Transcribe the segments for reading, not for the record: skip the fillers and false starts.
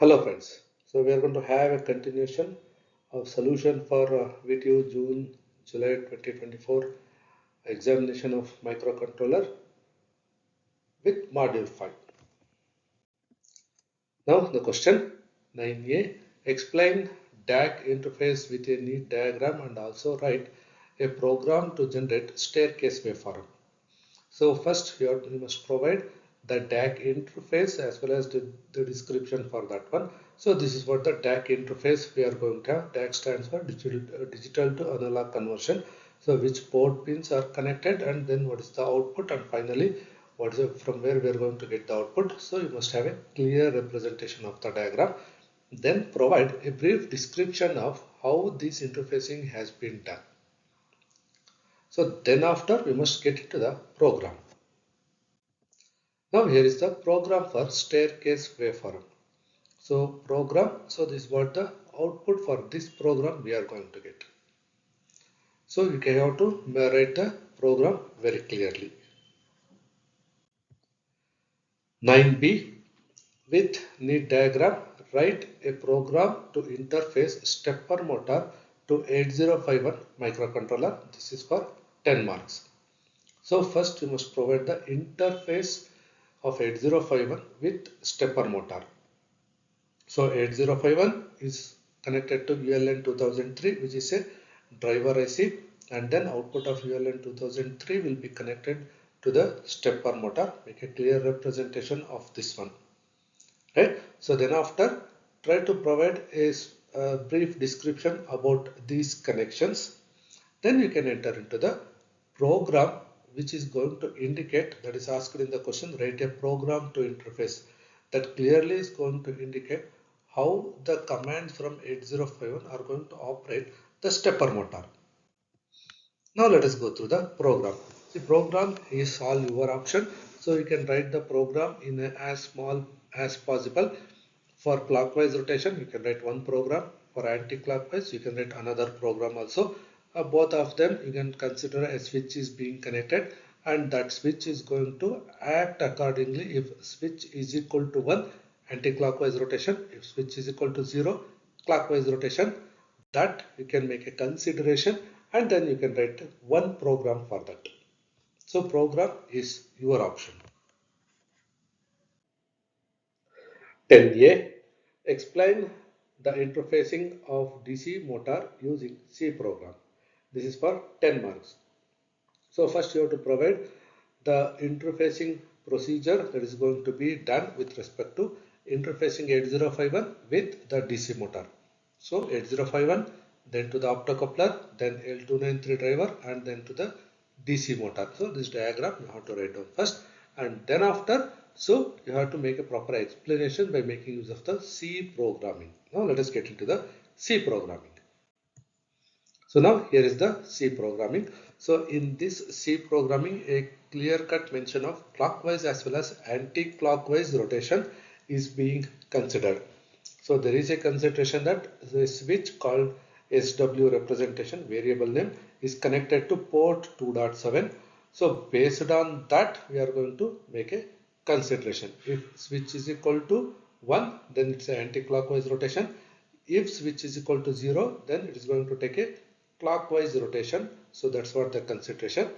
Hello friends, so we are going to have a continuation of solution for VTU June July 2024 examination of microcontroller with module 5. Now the question 9a, explain DAC interface with a neat diagram and also write a program to generate staircase waveform. So first you must provide the DAC interface as well as the description for that one. So this is what the DAC interface we are going to have. DAC stands for digital to analog conversion. So which port pins are connected and then what is the output, and finally from where we are going to get the output. So you must have a clear representation of the diagram. Then provide a brief description of how this interfacing has been done. So then after we must get into the program. Now here is the program for staircase waveform. So this is what the output for this program we are going to get. So you can have to write the program very clearly. 9b, with need diagram, write a program to interface stepper motor to 8051 microcontroller. This is for 10 marks. So first you must provide the interface of 8051 with stepper motor. So 8051 is connected to ULN 2003, which is a driver IC, and then output of ULN 2003 will be connected to the stepper motor. Make a clear representation of this one, right? So then after, try to provide a brief description about these connections. Then you can enter into the program which is going to indicate, that is asked in the question, write a program to interface, that clearly is going to indicate how the commands from 8051 are going to operate the stepper motor. Now let us go through the program. The program is all your option, so you can write the program in as small as possible. For clockwise rotation you can write one program, for anti-clockwise you can write another program also. Both of them you can consider a switch is being connected, and that switch is going to act accordingly. If switch is equal to 1, anti-clockwise rotation; if switch is equal to 0, clockwise rotation. That you can make a consideration, and then you can write one program for that. So program is your option. 10a, explain the interfacing of DC motor using C program. This is for 10 marks. So first you have to provide the interfacing procedure that is going to be done with respect to interfacing 8051 with the DC motor. So 8051, then to the optocoupler, then L293 driver, and then to the DC motor. So this diagram you have to write down first, and then after, so you have to make a proper explanation by making use of the C programming. Now let us get into the C programming. So now here is the C programming. So in this C programming, a clear-cut mention of clockwise as well as anti-clockwise rotation is being considered. So there is a consideration that the switch called SW representation variable name is connected to port 2.7. So based on that, we are going to make a consideration. If switch is equal to 1, then it's an anti-clockwise rotation. If switch is equal to 0, then it is going to take a clockwise rotation. So that's what the consideration.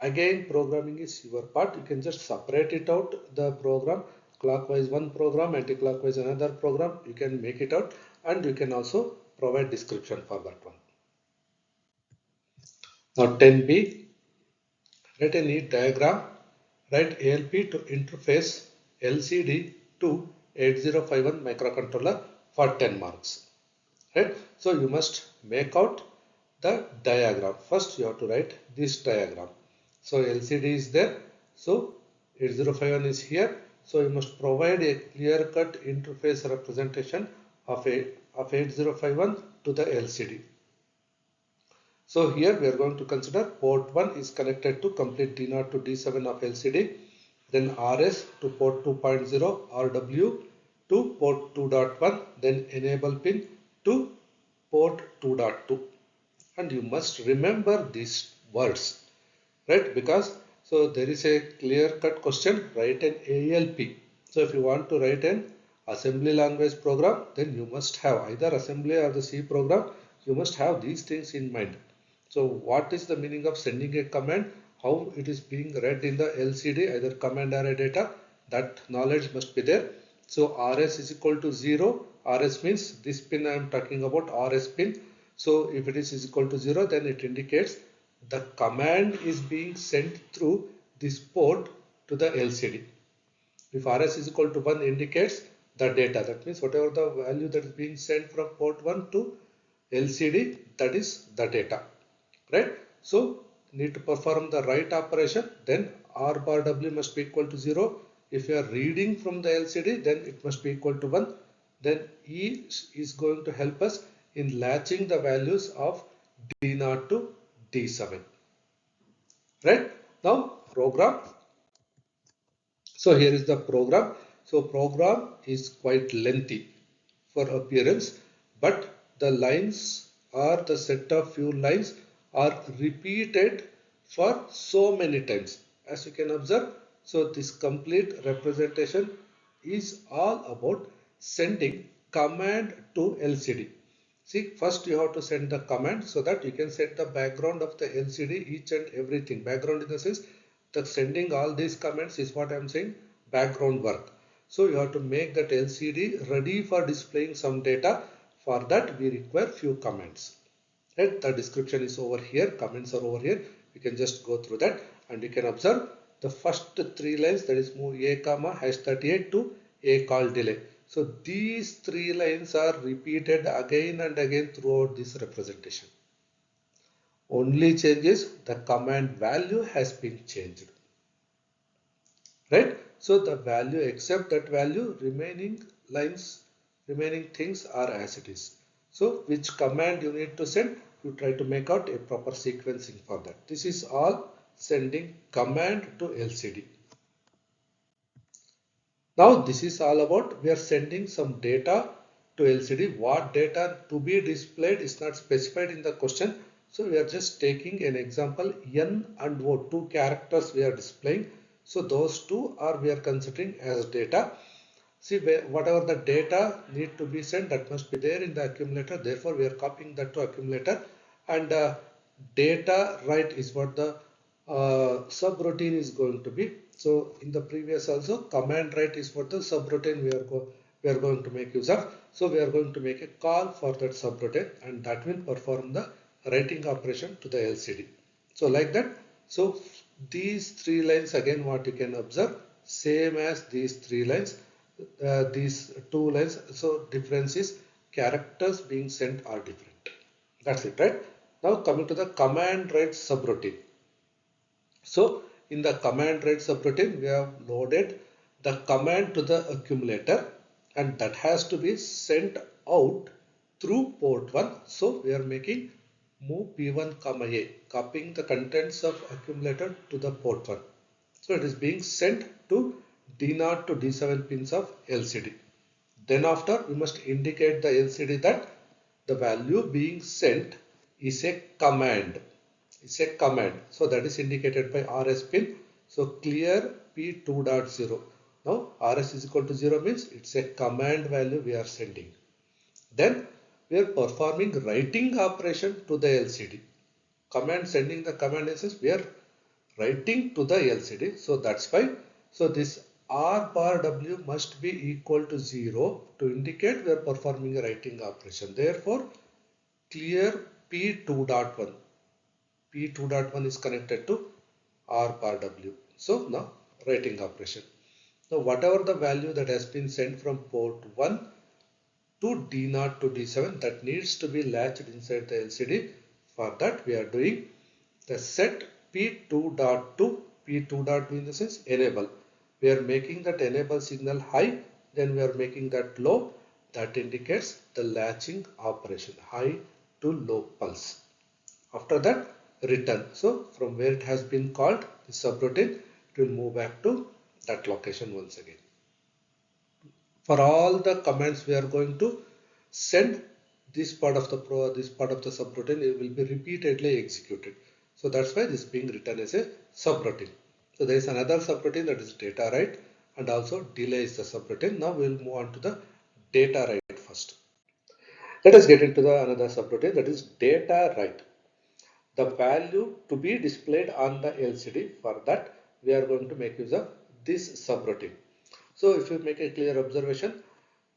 Again, programming is your part. You can just separate it out, the program, clockwise one program, anti-clockwise another program. You can make it out, and you can also provide description for that one. Now 10b, write a neat diagram. Write ALP to interface LCD to 8051 microcontroller for 10 marks. Right? So you must make out the diagram. First you have to write this diagram. So LCD is there. So 8051 is here. So you must provide a clear-cut interface representation of 8051 to the LCD. So here we are going to consider port 1 is connected to complete D0 to D7 of LCD. Then RS to port 2.0, RW to port 2.1, then enable pin to port 2.2. And you must remember these words, right? Because so there is a clear cut question, write an ALP. So if you want to write an assembly language program, then you must have either assembly or the C program. You must have these things in mind. So what is the meaning of sending a command? How it is being read in the LCD, either command array data, that knowledge must be there. So RS is equal to 0. RS means this pin I am talking about, RS pin. So if it is equal to 0, then it indicates the command is being sent through this port to the LCD. If RS is equal to 1 indicates the data. That means whatever the value that is being sent from port 1 to LCD, that is the data. Right? So need to perform the write operation, then R bar W must be equal to 0. If you are reading from the LCD, then it must be equal to 1. Then E is going to help us in latching the values of D0 to D7. Right? Now program. So here is the program. So program is quite lengthy for appearance, but the lines or the set of few lines are repeated for so many times. As you can observe, so this complete representation is all about sending command to LCD. See, first you have to send the command so that you can set the background of the LCD, each and everything. Background in the sense that sending all these commands is what I am saying, background work. So you have to make that LCD ready for displaying some data. For that we require few commands. Right? The description is over here, comments are over here. You can just go through that and you can observe the first three lines, that is move a comma #38 to a call delay. So these three lines are repeated again and again throughout this representation. Only change is the command value has been changed. Right? So the value, except that value, remaining lines, remaining things are as it is. So which command you need to send, you try to make out a proper sequencing for that. This is all sending command to LCD. Now this is all about, we are sending some data to LCD. What data to be displayed is not specified in the question. So we are just taking an example, N and O, two characters we are displaying. So those two are we are considering as data. See, whatever the data need to be sent, that must be there in the accumulator. Therefore we are copying that to accumulator, and data write is what the subroutine is going to be. So in the previous also, command write is what the subroutine we are going to make use of. So we are going to make a call for that subroutine, and that will perform the writing operation to the LCD. So like that. So these three lines, again what you can observe, same as these three lines, these two lines. So difference is characters being sent are different. That's it, right? Now coming to the command write subroutine. So in the command write subroutine, we have loaded the command to the accumulator, and that has to be sent out through port 1. So we are making move P1 comma A, copying the contents of accumulator to the port 1. So it is being sent to D0 to D7 pins of LCD. Then after, we must indicate the LCD that the value being sent is a command. It's a command. So that is indicated by RS pin. So clear P2.0. Now RS is equal to 0 means it's a command value we are sending. Then we are performing writing operation to the LCD. Command, sending the command is we are writing to the LCD. So that's why. So this R bar W must be equal to 0 to indicate we are performing a writing operation. Therefore, clear P2.1. P2.1 is connected to R bar W. So now writing operation. Now whatever the value that has been sent from port 1 to D0 to D7, that needs to be latched inside the LCD. For that we are doing the set P2.2. P2.2 in the sense enable. We are making that enable signal high, then we are making that low. That indicates the latching operation, high to low pulse. After that, return. So from where it has been called, the subroutine, it will move back to that location once again. For all the commands we are going to send, this part of the subroutine, it will be repeatedly executed. So that's why this being written as a subroutine. So there is another subroutine, that is data write, and also delay is the subroutine. Now we'll move on to the data write first. Let us get into the another subroutine, that is data write. The value to be displayed on the LCD, for that we are going to make use of this subroutine. So if you make a clear observation,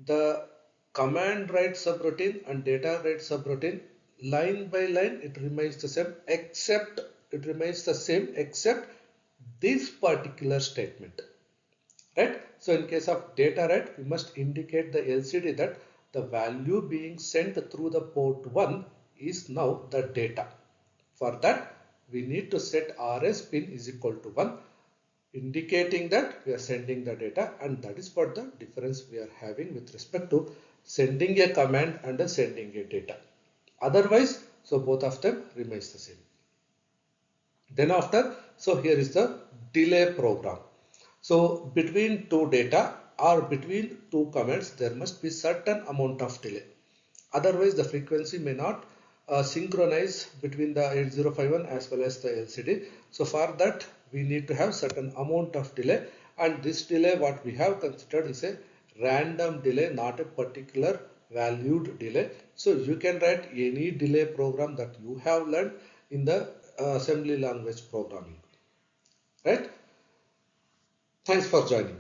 the command write subroutine and data write subroutine, line by line it remains the same, except this particular statement, right? So in case of data write, we must indicate the LCD that the value being sent through the port 1 is now the data. For that, we need to set RS pin is equal to 1, indicating that we are sending the data, and that is what the difference we are having with respect to sending a command and sending a data. Otherwise, so both of them remains the same. Then after, so here is the delay program. So between two data or between two comments, there must be certain amount of delay. Otherwise, the frequency may not synchronize between the 8051 as well as the LCD. So for that, we need to have certain amount of delay, and this delay what we have considered is a random delay, not a particular valued delay. So you can write any delay program that you have learned in the assembly language programming, right? Thanks for joining.